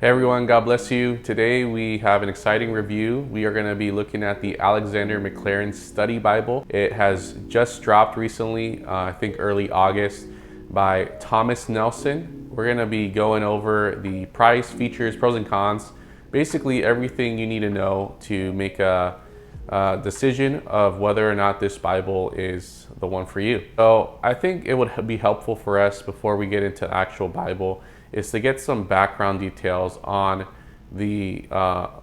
Hey everyone, God bless you. Today we have an exciting review. We are going to be looking at the Alexander McLaren Study Bible. It has just dropped recently, I think early August, by Thomas Nelson. We're going to be going over the price, features, pros and cons, basically everything you need to know to make a decision of whether or not this Bible is the one for you. So I think it would be helpful for us before we get into the actual Bible is to get some background details on the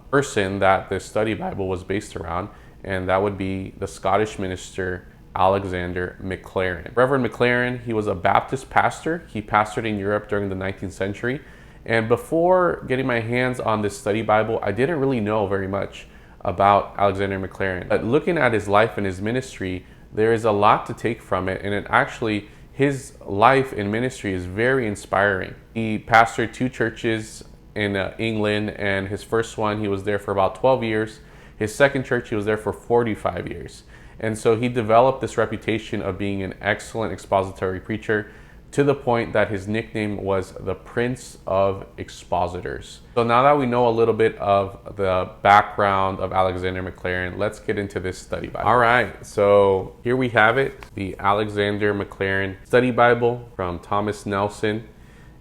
person that this study Bible was based around, and that would be the Scottish minister Alexander McLaren. Reverend McLaren, he was a Baptist pastor. He pastored in Europe during the 19th century. And before getting my hands on this study Bible, I didn't really know very much about Alexander McLaren. But looking at his life and his ministry, there is a lot to take from it, and it actually his life and ministry is very inspiring. He pastored 2 churches in England, and his first one, he was there for about 12 years. His second church, he was there for 45 years. And so he developed this reputation of being an excellent expository preacher, to the point that his nickname was the Prince of Expositors. So now that we know a little bit of the background of Alexander McLaren, let's get into this study Bible. All right, so here we have it, the Alexander McLaren Study Bible from Thomas Nelson.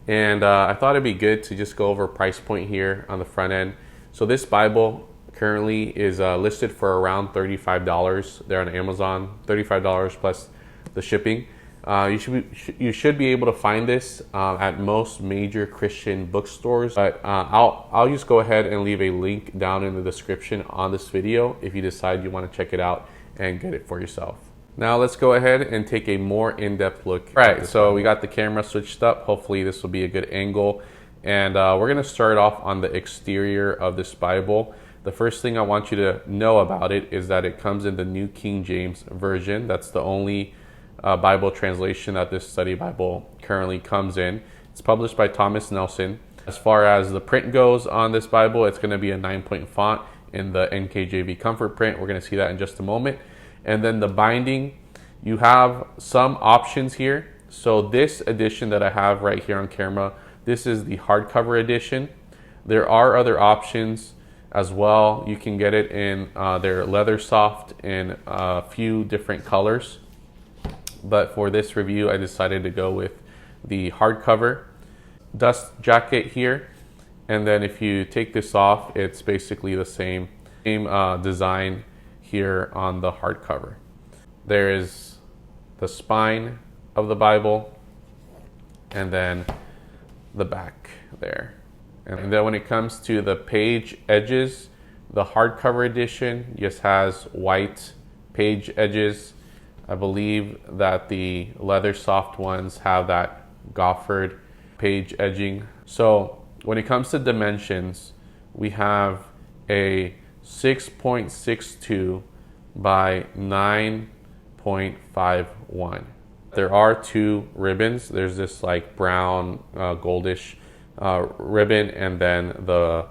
And I thought it'd be good to just go over price point here on the front end. So this Bible currently is listed for around $35 there on Amazon, $35 plus the shipping. You should be able to find this at most major Christian bookstores, but I'll just go ahead and leave a link down in the description on this video if you decide you want to check it out and get it for yourself. Now let's go ahead and take a more in-depth look. All right, so we got the camera switched up. Hopefully this will be a good angle, and we're going to start off on the exterior of this Bible. The first thing I want you to know about it is that it comes in the New King James Version. That's the only Bible translation that this study Bible currently comes in. It's published by Thomas Nelson. As far as the print goes on this Bible, it's going to be a 9-point font in the NKJV comfort print. We're going to see that in just a moment. And then the binding, you have some options here. So this edition that I have right here on camera, this is the hardcover edition. There are other options as well. You can get it in their leather soft in a few different colors. But for this review, I decided to go with the hardcover dust jacket here. And then if you take this off, it's basically the same design here on the hardcover. There is the spine of the Bible and then the back there. And then when it comes to the page edges, the hardcover edition just has white page edges. I believe that the leather soft ones have that goffered page edging. So when it comes to dimensions, we have a 6.62 by 9.51. There are 2 ribbons. There's this like brown goldish ribbon, and then the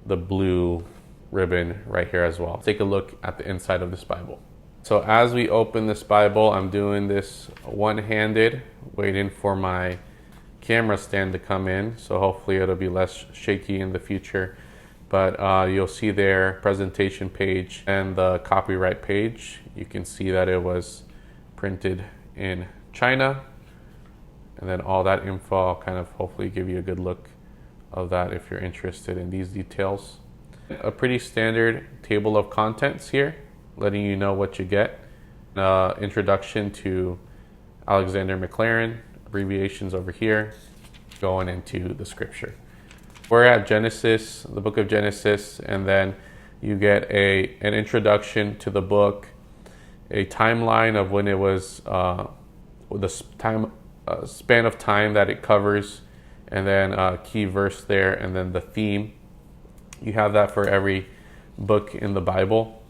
blue ribbon right here as well. Take a look at the inside of this Bible. So as we open this Bible, I'm doing this one-handed, waiting for my camera stand to come in. So hopefully it'll be less shaky in the future. But you'll see their presentation page and the copyright page. You can see that it was printed in China. And then all that info, I'll kind of hopefully give you a good look of that if you're interested in these details. A pretty standard table of contents here, letting you know what you get. Introduction to Alexander McLaren, abbreviations over here, going into the scripture. We're at Genesis, the book of Genesis, and then you get an introduction to the book, a timeline of when it was, the span of time that it covers, and then a key verse there, and then the theme. You have that for every book in the Bible.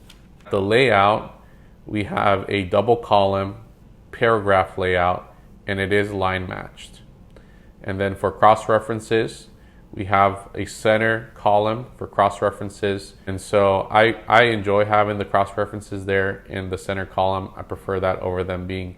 The layout, we have a double column paragraph layout, and it is line matched. And then for cross references, we have a center column for cross references. And so I enjoy having the cross references there in the center column. I prefer that over them being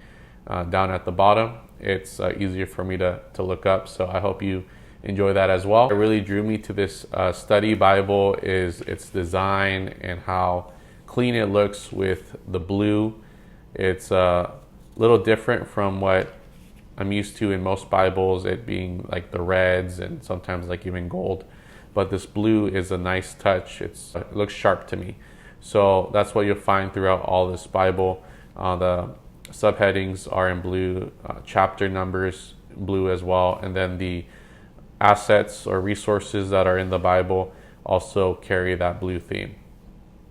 down at the bottom. It's easier for me to look up. So I hope you enjoy that as well. What really drew me to this study Bible is its design and how clean it looks with the blue. It's a little different from what I'm used to in most Bibles, it being like the reds and sometimes like even gold. But this blue is a nice touch. It looks sharp to me. So that's what you'll find throughout all this Bible. The subheadings are in blue, chapter numbers blue as well, and then the assets or resources that are in the Bible also carry that blue theme.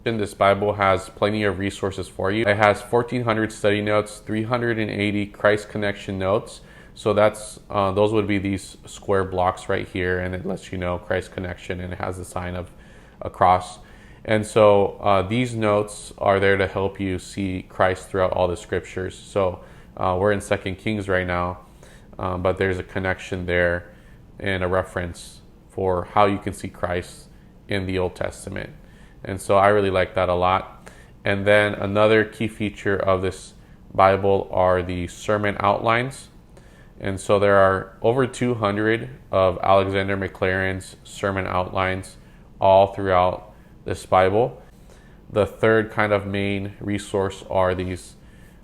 And this Bible has plenty of resources for you. It has 1,400 study notes, 380 Christ connection notes. So that's those would be these square blocks right here, and it lets you know Christ connection, and it has the sign of a cross. And so these notes are there to help you see Christ throughout all the scriptures. So we're in 2 Kings right now, but there's a connection there and a reference for how you can see Christ in the Old Testament. And so I really like that a lot. And then another key feature of this Bible are the sermon outlines. And so there are over 200 of Alexander Maclaren's sermon outlines all throughout this Bible. The third kind of main resource are these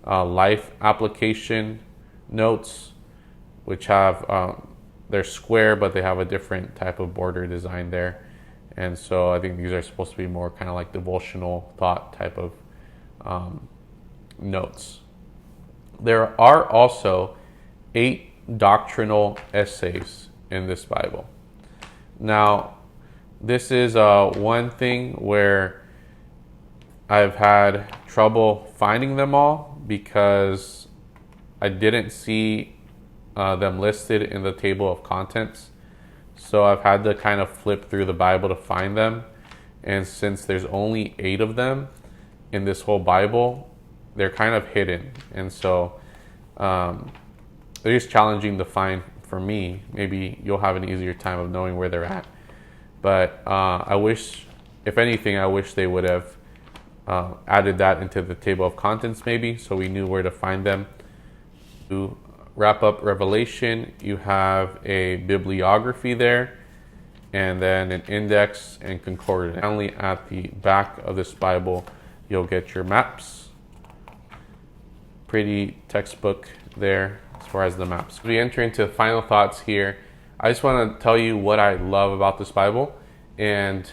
life application notes, which have, they're square, but they have a different type of border design there. And so I think these are supposed to be more kind of like devotional thought type of notes. There are also 8 doctrinal essays in this Bible. Now, this is one thing where I've had trouble finding them all because I didn't see them listed in the table of contents. So I've had to kind of flip through the Bible to find them. And since there's only 8 of them in this whole Bible, they're kind of hidden. And so it is challenging to find for me. Maybe you'll have an easier time of knowing where they're at. But I wish, if anything, I wish they would have added that into the table of contents maybe, so we knew where to find them. To wrap up Revelation, you have a bibliography there, and then an index and concordance. Finally, at the back of this Bible, you'll get your maps. Pretty textbook there as far as the maps. We enter into final thoughts here. I just want to tell you what I love about this Bible. And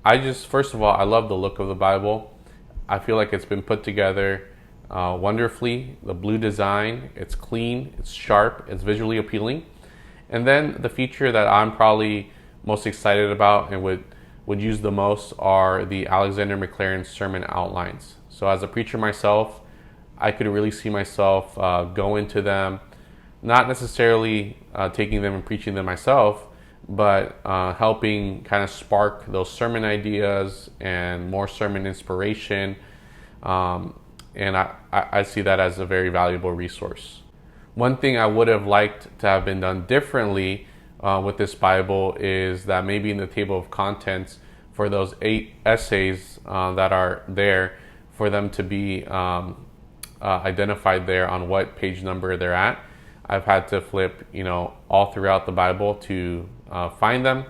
first of all, I love the look of the Bible. I feel like it's been put together wonderfully. The blue design, it's clean, it's sharp, it's visually appealing. And then the feature that I'm probably most excited about and would use the most are the Alexander Maclaren sermon outlines. So as a preacher myself, I could really see myself go into them, not necessarily taking them and preaching them myself, but helping kind of spark those sermon ideas and more sermon inspiration. And I see that as a very valuable resource. One thing I would have liked to have been done differently with this Bible is that maybe in the table of contents for those 8 essays that are there, for them to be identified there on what page number they're at. I've had to flip, all throughout the Bible to find them,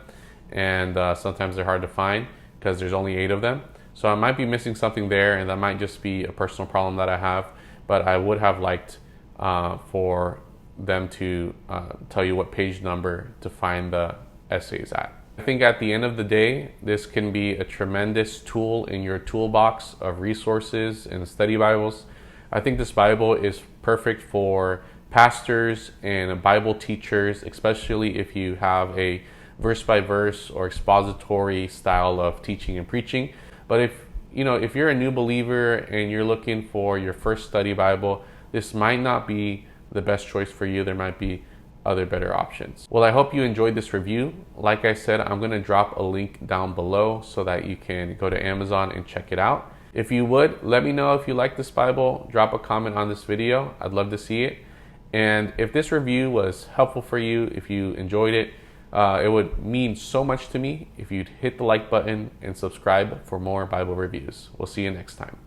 and sometimes they're hard to find because there's only 8 of them. So I might be missing something there, and that might just be a personal problem that I have, but I would have liked for them to tell you what page number to find the essays at. I think at the end of the day, this can be a tremendous tool in your toolbox of resources and study Bibles. I think this Bible is perfect for pastors and Bible teachers, especially if you have a verse by verse or expository style of teaching and preaching. But if you're a new believer and you're looking for your first study Bible, this might not be the best choice for you. There might be other better options. Well, I hope you enjoyed this review. Like I said, I'm going to drop a link down below so that you can go to Amazon and check it out. If you would, let me know if you like this Bible. Drop a comment on this video. I'd love to see it. And if this review was helpful for you, if you enjoyed it, it would mean so much to me if you'd hit the like button and subscribe for more Bible reviews. We'll see you next time.